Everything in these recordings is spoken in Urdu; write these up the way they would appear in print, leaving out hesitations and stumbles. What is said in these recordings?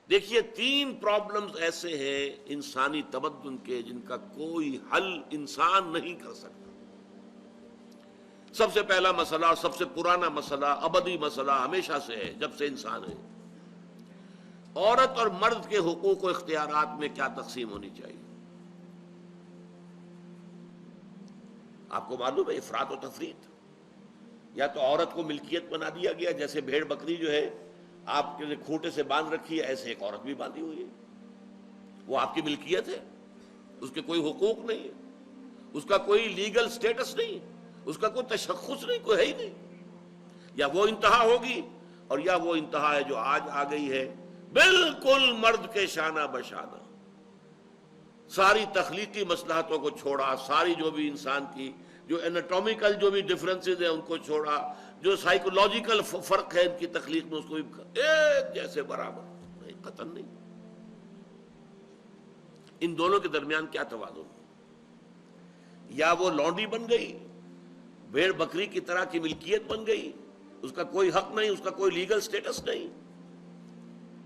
دیکھیے 3 پرابلمز ایسے ہیں انسانی تمدن کے جن کا کوئی حل انسان نہیں کر سکتا۔ سب سے پہلا مسئلہ، سب سے پرانا مسئلہ، ابدی مسئلہ ہمیشہ سے ہے جب سے انسان ہے، عورت اور مرد کے حقوق و اختیارات میں کیا تقسیم ہونی چاہیے۔ آپ کو معلوم ہے افراط و تفریط، یا تو عورت کو ملکیت بنا دیا گیا، جیسے بھیڑ بکری جو ہے آپ کے کھوٹے سے باندھ رکھی ہے، ایسے ایک عورت بھی باندھی ہوئی ہے، وہ آپ کی ملکیت ہے، اس کے کوئی حقوق نہیں ہے، اس کا کوئی لیگل سٹیٹس نہیں، اس کا کوئی تشخص نہیں، کوئی ہے ہی نہیں۔ یا وہ انتہا ہوگی، اور یا وہ انتہا ہے جو آج آ گئی ہے، بالکل مرد کے شانہ بشانہ، ساری تخلیقی مصلحتوں کو چھوڑا، ساری جو بھی انسان کی جو انیٹومیکل جو بھی ڈفرنسز ہیں ان کو چھوڑا، جو سائیکولوجیکل فرق ہے ان کی تخلیق میں اس کو بھی ایک جیسے برابر، نہیں، قطعاً نہیں۔ ان دونوں کے درمیان کیا توازن؟ یا وہ لونڈی بن گئی، بھیڑ بکری کی طرح کی ملکیت بن گئی، اس کا کوئی حق نہیں، اس کا کوئی لیگل سٹیٹس نہیں،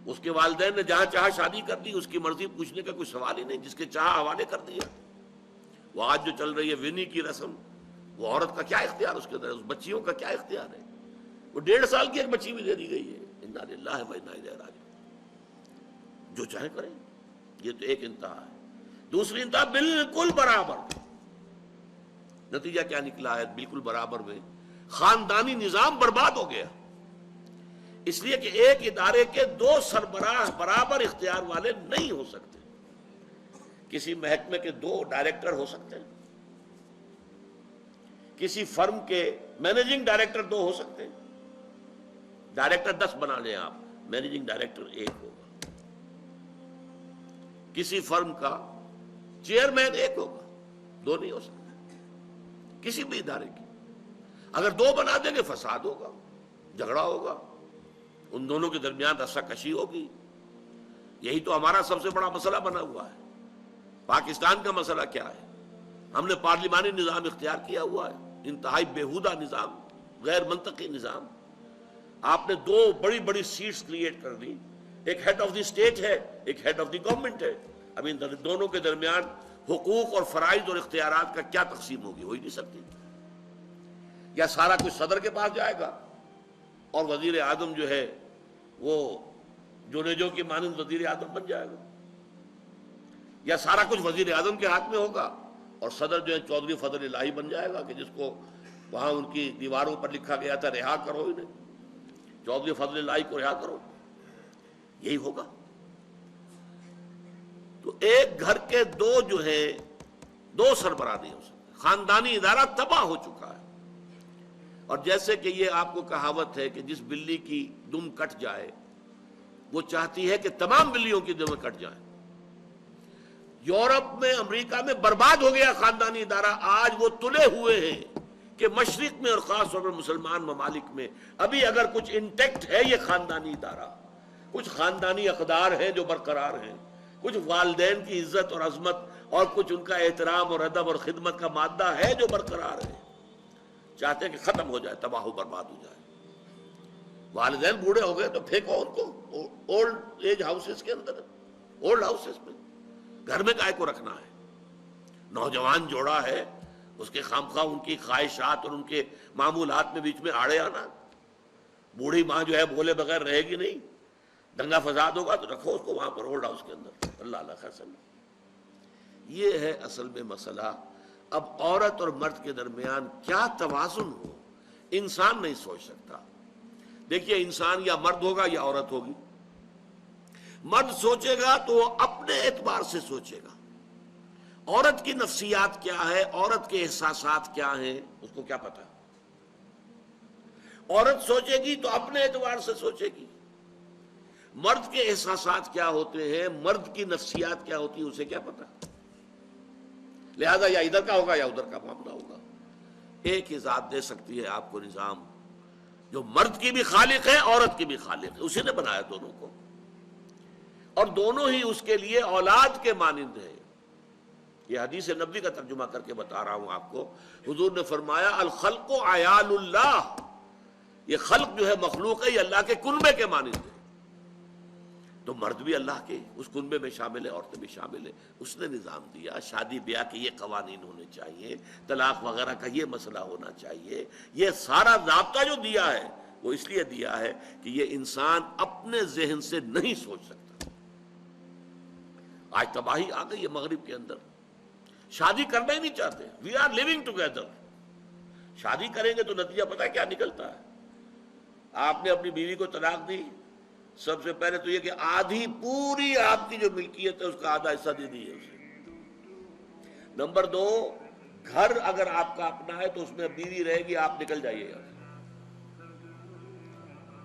اس کے والدین نے جہاں چاہا شادی کر دی، اس کی مرضی پوچھنے کا کوئی سوال ہی نہیں، جس کے چاہا حوالے کر دیا۔ وہ آج جو چل رہی ہے ونی کی رسم، وہ عورت کا کیا اختیار اس کے اندر ہے، اس بچیوں کا کیا اختیار ہے؟ وہ 1.5 سال کی ایک بچی بھی دے دی گئی ہے، انا للہ و انا الیہ راجعون، جو چاہے کریں۔ یہ تو ایک انتہا ہے۔ دوسری انتہا بالکل برابر، نتیجہ کیا نکلا ہے؟ بالکل برابر میں خاندانی نظام برباد ہو گیا، اس لیے کہ ایک ادارے کے 2 سربراہ برابر اختیار والے نہیں ہو سکتے۔ کسی محکمے کے 2 ڈائریکٹر ہو سکتے ہیں، کسی فرم کے مینیجنگ ڈائریکٹر 2 ہو سکتے ہیں، ڈائریکٹر 10 بنا لیں آپ، مینیجنگ ڈائریکٹر 1 ہوگا، کسی فرم کا چیئرمین 1 ہوگا، 2 نہیں ہو سکتے کسی بھی ادارے کی۔ اگر 2 بنا دیں گے فساد ہوگا، جھگڑا ہوگا، ان دونوں کے درمیان رسا کشی ہوگی۔ یہی تو ہمارا سب سے بڑا مسئلہ بنا ہوا ہے۔ پاکستان کا مسئلہ کیا ہے؟ ہم نے پارلیمانی نظام اختیار کیا ہوا ہے، انتہائی بیہودہ نظام، غیر منطقی نظام۔ آپ نے 2 بڑی بڑی سیٹس کریٹ کر دی، ایک ہیڈ آف دی اسٹیٹ ہے، ایک ہیڈ آف دی گورنمنٹ ہے۔ اب ان دونوں کے درمیان حقوق اور فرائض اور اختیارات کا کیا تقسیم ہوگی؟ ہو ہی نہیں سکتی۔ یا سارا کچھ صدر کے پاس جائے گا اور وزیر اعظم جو ہے وہ جونیجو کی مانند وزیر اعظم بن جائے گا، یا سارا کچھ وزیر اعظم کے ہاتھ میں ہوگا اور صدر جو ہے چودھری فضل الہی بن جائے گا، کہ جس کو وہاں ان کی دیواروں پر لکھا گیا تھا رہا کرو انہیں، چودھری فضل الہی کو رہا کرو، یہی ہوگا۔ تو ایک گھر کے 2 جو ہے 2 سربراہ نہیں ہو سکتے، خاندانی ادارہ تباہ ہو چکا ہے۔ اور جیسے کہ یہ آپ کو کہاوت ہے کہ جس بلی کی دم کٹ جائے وہ چاہتی ہے کہ تمام بلیوں کی دمیں کٹ جائیں۔ یورپ میں، امریکہ میں برباد ہو گیا خاندانی ادارہ، آج وہ تلے ہوئے ہیں کہ مشرق میں اور خاص طور پر مسلمان ممالک میں ابھی اگر کچھ انٹیکٹ ہے یہ خاندانی ادارہ، کچھ خاندانی اقدار ہیں جو برقرار ہیں، کچھ والدین کی عزت اور عظمت اور کچھ ان کا احترام اور ادب اور خدمت کا مادہ ہے جو برقرار ہے۔ چاہتے ہیں کہ ختم ہو جائے، تباہ و برباد ہو جائے۔ والدین بوڑھے ہو گئے تو پھینکو ان کو اولڈ ایج ہاؤسز کے اندر، اولڈ ہاؤسز میں، گھر میں کائے کو رکھنا ہے؟ نوجوان جوڑا ہے، اس کے خامخواہ ان کی خواہشات اور ان کے معمولات میں بیچ میں آڑے آنا۔ بوڑھی ماں جو ہے بولے بغیر رہے گی نہیں، دنگا فساد ہوگا تو رکھو اس کو وہاں پر اولڈ ہاؤس کے اندر، اللہ اللہ خیر سلام۔ یہ ہے اصل میں مسئلہ۔ اب عورت اور مرد کے درمیان کیا توازن ہو، انسان نہیں سوچ سکتا۔ دیکھیے انسان یا مرد ہوگا یا عورت ہوگی۔ مرد سوچے گا تو وہ اپنے اعتبار سے سوچے گا، عورت کی نفسیات کیا ہے، عورت کے احساسات کیا ہیں، اس کو کیا پتا۔ عورت سوچے گی تو اپنے اعتبار سے سوچے گی، مرد کے احساسات کیا ہوتے ہیں، مرد کی نفسیات کیا ہوتی ہیں، اسے کیا پتا۔ لہذا یا ادھر کا ہوگا یا ادھر کا معاملہ ہوگا۔ ایک ہی ذات دے سکتی ہے آپ کو نظام، جو مرد کی بھی خالق ہے عورت کی بھی خالق ہے، اسی نے بنایا دونوں کو، اور دونوں ہی اس کے لیے اولاد کے مانند ہیں۔ یہ حدیث نبوی کا ترجمہ کر کے بتا رہا ہوں آپ کو۔ حضور نے فرمایا الخلق عیال اللہ، یہ خلق جو ہے مخلوق ہے، یہ اللہ کے کنبے کے مانند ہے۔ تو مرد بھی اللہ کے اس کنبے میں شامل ہے، عورتیں بھی شامل ہے. اس نے نظام دیا، شادی بیاہ کے یہ قوانین ہونے چاہیے، طلاق وغیرہ کا یہ مسئلہ ہونا چاہیے. یہ سارا ضابطہ جو دیا ہے وہ اس لیے دیا ہے کہ یہ انسان اپنے ذہن سے نہیں سوچ سکتا. آج تباہی آ گئی ہے مغرب کے اندر، شادی کرنا ہی نہیں چاہتے. We are living together. شادی کریں گے تو نتیجہ پتہ ہے کیا نکلتا ہے؟ آپ نے اپنی بیوی کو طلاق دی، سب سے پہلے تو یہ کہ آدھی پوری آپ کی جو ملکیت ہے اس کا آدھا حصہ دے دیجیے اسے. نمبر 2، گھر اگر آپ کا اپنا ہے تو اس میں بیوی رہے گی، آپ نکل جائیے گا.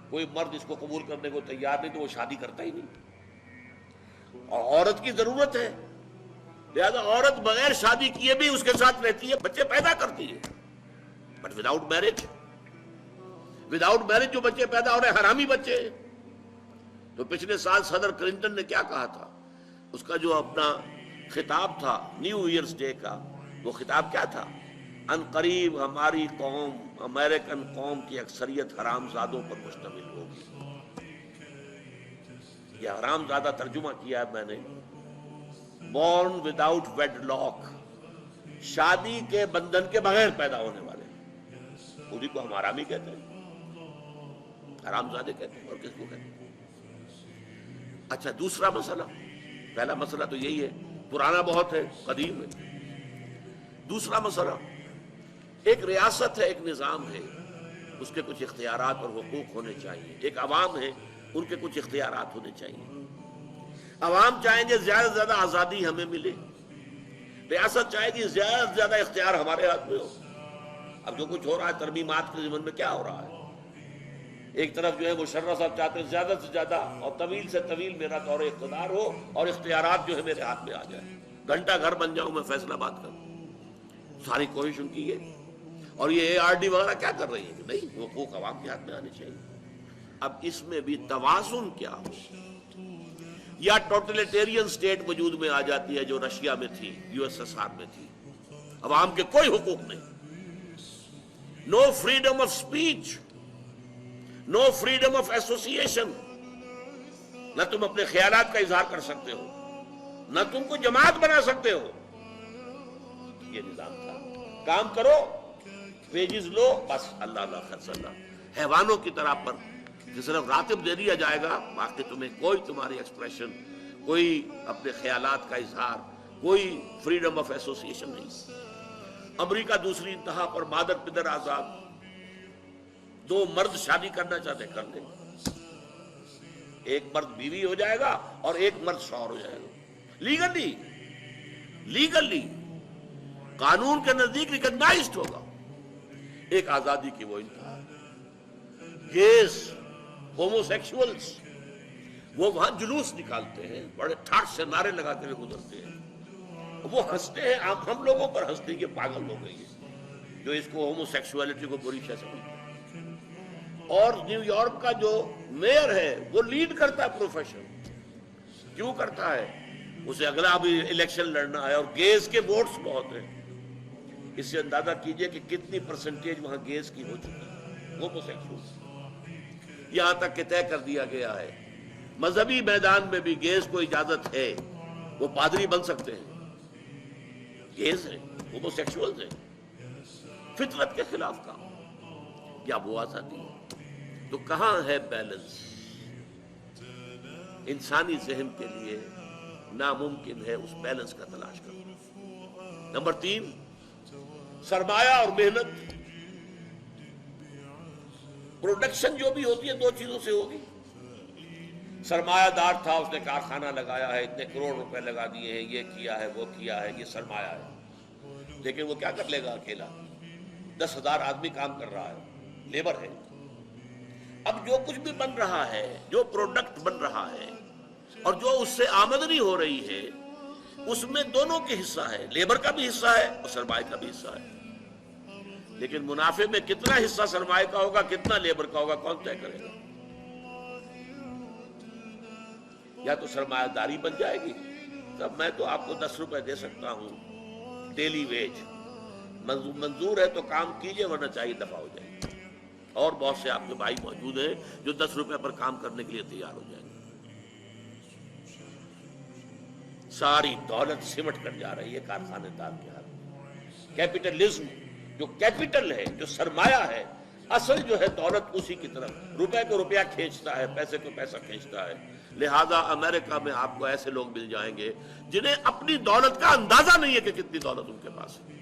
کوئی مرد اس کو قبول کرنے کو تیار نہیں تو وہ شادی کرتا ہی نہیں. اور عورت کی ضرورت ہے، لہذا عورت بغیر شادی کیے بھی اس کے ساتھ رہتی ہے، بچے پیدا کرتی ہے. بٹ وداؤٹ میرج جو بچے پیدا ہو رہے ہیں حرامی بچے. تو پچھلے سال صدر کلنٹن نے کیا کہا تھا؟ اس کا جو اپنا خطاب تھا نیو ایئرز ڈے کا، وہ خطاب کیا تھا؟ ان قریب ہماری قوم، امریکن قوم کی اکثریت حرام زادوں پر مشتمل ہوگی. یہ حرام زادہ ترجمہ کیا ہے میں نے، بورن وداؤٹ ویڈ لاک، شادی کے بندھن کے بغیر پیدا ہونے والے. اسی کو ہم حرامی کہتے ہیں، حرام زادے کہتے ہیں. اور کس کو کہتے ہیں؟ اچھا دوسرا مسئلہ، پہلا مسئلہ تو یہی ہے، پرانا بہت ہے، قدیم ہے. دوسرا مسئلہ، ایک ریاست ہے، ایک نظام ہے، اس کے کچھ اختیارات اور حقوق ہونے چاہیے. ایک عوام ہے، ان کے کچھ اختیارات ہونے چاہیے. عوام چاہیں گے زیادہ سے زیادہ آزادی ہمیں ملے، ریاست چاہے گی زیادہ سے زیادہ اختیار ہمارے ہاتھ میں ہو. اب جو کچھ ہو رہا ہے ترمیمات کے ضمن میں کیا ہو رہا ہے؟ ایک طرف جو ہے مشرف صاحب چاہتے ہیں زیادہ سے زیادہ اور طویل سے طویل میرا دور اقتدار ہو اور اختیارات جو ہے میرے ہاتھ میں آ جائے، گھنٹہ گھر بن جاؤں میں فیصلہ بات کروں. ساری کوشش ان کی ہے. اور یہ ARD وغیرہ کیا کر رہی ہے کہ نہیں، حقوق عوام کے ہاتھ میں آنے چاہیے. اب اس میں بھی توازن کیا ہو؟ یا ٹوٹلیٹیرین سٹیٹ وجود میں آ جاتی ہے جو رشیا میں تھی، USSR میں تھی، عوام کے کوئی حقوق نہیں، no freedom of speech, no freedom of association. نہ تم اپنے خیالات کا اظہار کر سکتے ہو، نہ تم کو جماعت بنا سکتے ہو. یہ نظام تھا. کام کرو، ویجز لو، بس اللہ اللہ خرچ اللہ. حیوانوں کی طرح پر کہ صرف راتب دے دیا جائے گا، باقی تمہیں کوئی تمہاری ایکسپریشن، کوئی اپنے خیالات کا اظہار، کوئی فریڈم آف ایسوسیشن نہیں. امریکہ دوسری انتہا پر، مادر پدر آزاد. 2 مرد شادی کرنا چاہتے کر لیں، ایک مرد بیوی ہو جائے گا اور ایک مرد شوہر ہو جائے گا. لیگلی قانون کے نزدیک ریکگنائزڈ ہوگا. ایک آزادی کی وہ انتہا. گیز، ہومو سیکشولز، وہ وہاں جلوس نکالتے ہیں، بڑے ٹھاٹ سے نعرے لگا کے گزرتے ہیں. وہ ہنستے ہیں، ہم لوگوں پر ہنستے ہیں کہ پاگل ہو گئی ہے جو اس کو ہومو سیکشولیٹی کو بری شے سمجھتے ہیں. اور نیو یارک کا جو میئر ہے وہ لیڈ کرتا ہے پروفیشن. کیوں کرتا ہے؟ اسے اگلا بھی الیکشن لڑنا ہے اور گیز کے ووٹس بہت ہیں. اس سے اندازہ کیجئے کہ کتنی پرسنٹیج وہاں گیز کی ہو چکی ہے، ہومو سیکشول. یہاں تک کہ طے کر دیا گیا ہے مذہبی میدان میں بھی گیز کو اجازت ہے، وہ پادری بن سکتے ہیں. گیز ہیں، ہومو سیکشولز ہیں. فطرت کے خلاف کام. کیا وہ آزادی ہے؟ تو کہاں ہے بیلنس؟ انسانی ذہن کے لیے ناممکن ہے اس بیلنس کا تلاش کرنا. نمبر 3، سرمایہ اور محنت. پروڈکشن جو بھی ہوتی ہے 2 چیزوں سے ہوگی. سرمایہ دار تھا، اس نے کارخانہ لگایا ہے، اتنے کروڑ روپے لگا دیے ہیں، یہ کیا ہے، وہ کیا ہے، یہ سرمایہ ہے. لیکن وہ کیا کر لے گا اکیلا؟ 10,000 آدمی کام کر رہا ہے، لیبر ہے. اب جو کچھ بھی بن رہا ہے، جو پروڈکٹ بن رہا ہے اور جو اس سے آمدنی ہو رہی ہے، اس میں دونوں کے حصہ ہے، لیبر کا بھی حصہ ہے اور سرمایہ کا بھی حصہ ہے. لیکن منافع میں کتنا حصہ سرمایہ کا ہوگا، کتنا لیبر کا ہوگا، کون طے کرے گا؟ یا تو سرمایہ داری بن جائے گی، تب میں تو آپ کو 10 روپے دے سکتا ہوں ڈیلی ویج، منظور ہے تو کام کیجئے ورنہ چاہیے دفع ہو جائے. اور بہت سے آپ کے بھائی موجود ہیں جو 10 روپے پر کام کرنے کے لیے تیار ہو جائیں گے. ساری دولت سمٹ کر جا رہی ہے کارخانے دار کے ہاتھ۔ کیپٹلزم جو کیپٹل ہے، جو سرمایہ ہے، اصل جو ہے دولت اسی کی طرف، روپے کو روپیہ کھینچتا ہے، پیسے کو پیسہ کھینچتا ہے۔ لہذا امریکہ میں آپ کو ایسے لوگ مل جائیں گے جنہیں اپنی دولت کا اندازہ نہیں ہے کہ کتنی دولت ان کے پاس ہے،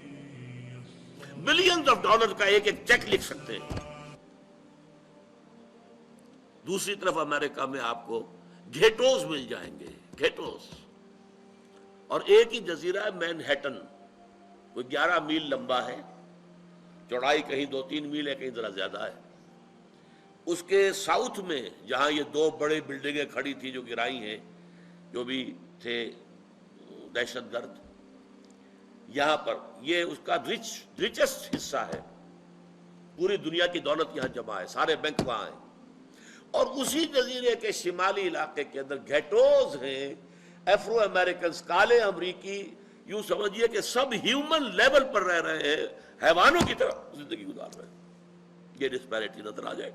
بلینز آف ڈالر کا ایک ایک چیک لکھ سکتے ہیں۔ دوسری طرف امریکہ میں آپ کو گھیٹوز مل جائیں گے، گھیٹوز، اور ایک ہی جزیرہ ہے مینہٹن، کوئی 11 میل لمبا ہے، چوڑائی کہیں 2-3 میل ہے، کہیں ذرا زیادہ ہے۔ اس کے ساؤتھ میں جہاں یہ 2 بڑے بلڈنگیں کھڑی تھی جو گرائی ہیں، جو بھی تھے دہشت گرد، یہاں پر یہ اس کا ریچسٹ حصہ ہے، پوری دنیا کی دولت یہاں جمع ہے، سارے بینک وہاں ہیں۔ اور اسی جزیرے کے شمالی علاقے کے اندر گھیٹوز ہیں، افرو امریکنز، کالے امریکی، یوں سمجھیے کہ سب ہیومن لیول پر رہ رہے ہیں، حیوانوں کی طرح زندگی گزار رہے ہیں۔ یہ ڈسپیرٹی نظر آ جائے،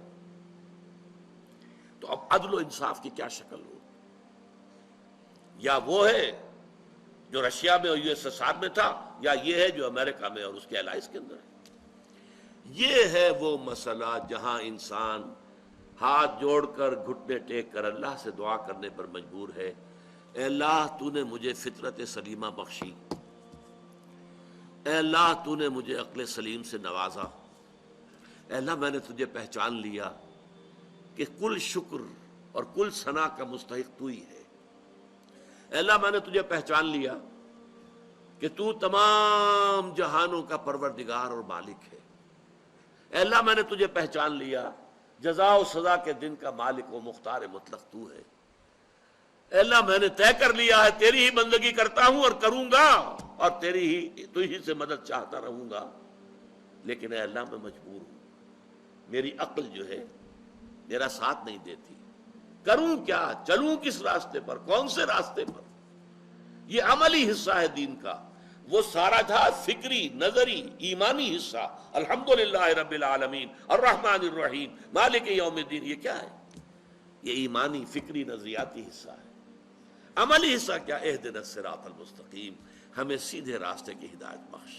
تو اب عدل و انصاف کی کیا شکل ہو؟ یا وہ ہے جو رشیا میں اور USSR میں تھا، یا یہ ہے جو امریکہ میں اور اس کے الائز کے اندر ہے۔ یہ ہے وہ مسئلہ جہاں انسان ہاتھ جوڑ کر، گھٹنے ٹیک کر اللہ سے دعا کرنے پر مجبور ہے، اے اللہ تو نے مجھے فطرت سلیمہ بخشی، اے اللہ تو نے مجھے عقل سلیم سے نوازا، اے اللہ میں نے تجھے پہچان لیا کہ کل شکر اور کل ثنا کا مستحق تو ہی ہے، اے اللہ میں نے تجھے پہچان لیا کہ تو تمام جہانوں کا پروردگار اور مالک ہے، اے اللہ میں نے تجھے پہچان لیا جزا و سزا کے دن کا مالک و مختار مطلق تو ہے، اے اللہ میں نے طے کر لیا ہے تیری ہی بندگی کرتا ہوں اور کروں گا، اور تو ہی سے مدد چاہتا رہوں گا، لیکن اے اللہ میں مجبور ہوں، میری عقل جو ہے میرا ساتھ نہیں دیتی، کروں کیا، چلوں کس راستے پر، کون سے راستے پر؟ یہ عملی حصہ ہے دین کا، وہ سارا تھا فکری، نظری، ایمانی حصہ، الحمدللہ رب العالمین الرحمن الرحیم مالک یوم الدین، یہ کیا ہے؟ یہ ایمانی، فکری، نظریاتی حصہ ہے۔ عملی حصہ کیا؟ اہدنا الصراط المستقیم، ہمیں سیدھے راستے کی ہدایت بخش،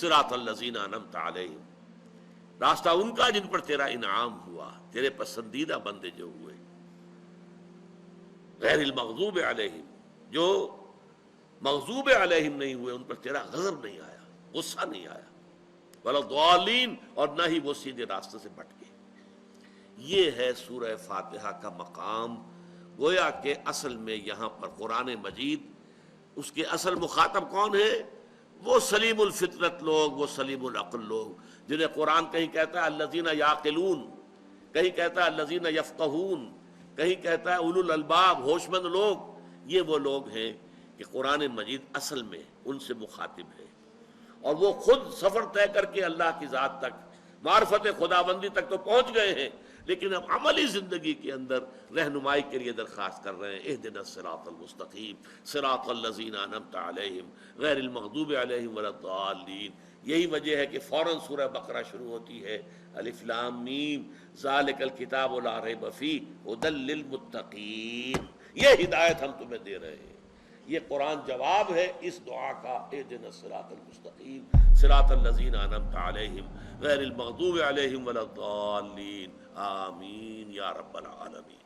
صراط الذین انعمت علیہم، راستہ ان کا جن پر تیرا انعام ہوا، تیرے پسندیدہ بندے جو ہوئے، غیر المغضوب علیہم، جو مغضوب علیہم نہیں ہوئے، ان پر تیرا غضب نہیں آیا، غصہ نہیں آیا، ولا الضالین، اور نہ ہی وہ سیدھے راستے سے بھٹکے۔ یہ ہے سورہ فاتحہ کا مقام، گویا کہ اصل میں یہاں پر قرآن مجید، اس کے اصل مخاطب کون ہے؟ وہ سلیم الفطرت لوگ، وہ سلیم العقل لوگ، جنہیں قرآن کہیں کہتا ہے الذین یعقلون، کہیں کہتا ہے الذین یفقہون، کہیں کہتا ہے اولو الالباب، ہوش مند لوگ۔ یہ وہ لوگ ہیں کہ قرآن مجید اصل میں ان سے مخاطب ہے، اور وہ خود سفر طے کر کے اللہ کی ذات تک، معرفت خداوندی تک تو پہنچ گئے ہیں، لیکن اب عملی زندگی کے اندر رہنمائی کے لیے درخواست کر رہے ہیں، اہدنا الصراط المستقیم صراط الذین انعمت علیہم غیر المغضوب علیہم ولا الضالین۔ یہی وجہ ہے کہ فوراً سورہ بقرہ شروع ہوتی ہے، الف لام میم ذالک الکتاب لا ریب فیہ ھدی للمتقین، یہ ہدایت ہم تمہیں دے رہے ہیں۔ یہ قرآن جواب ہے اس دعا کا، اہدنا الصراط المستقیم صراط الذین انعمت علیہم غیر المغضوب علیہم ولا الضالین، آمین یا رب العالمین۔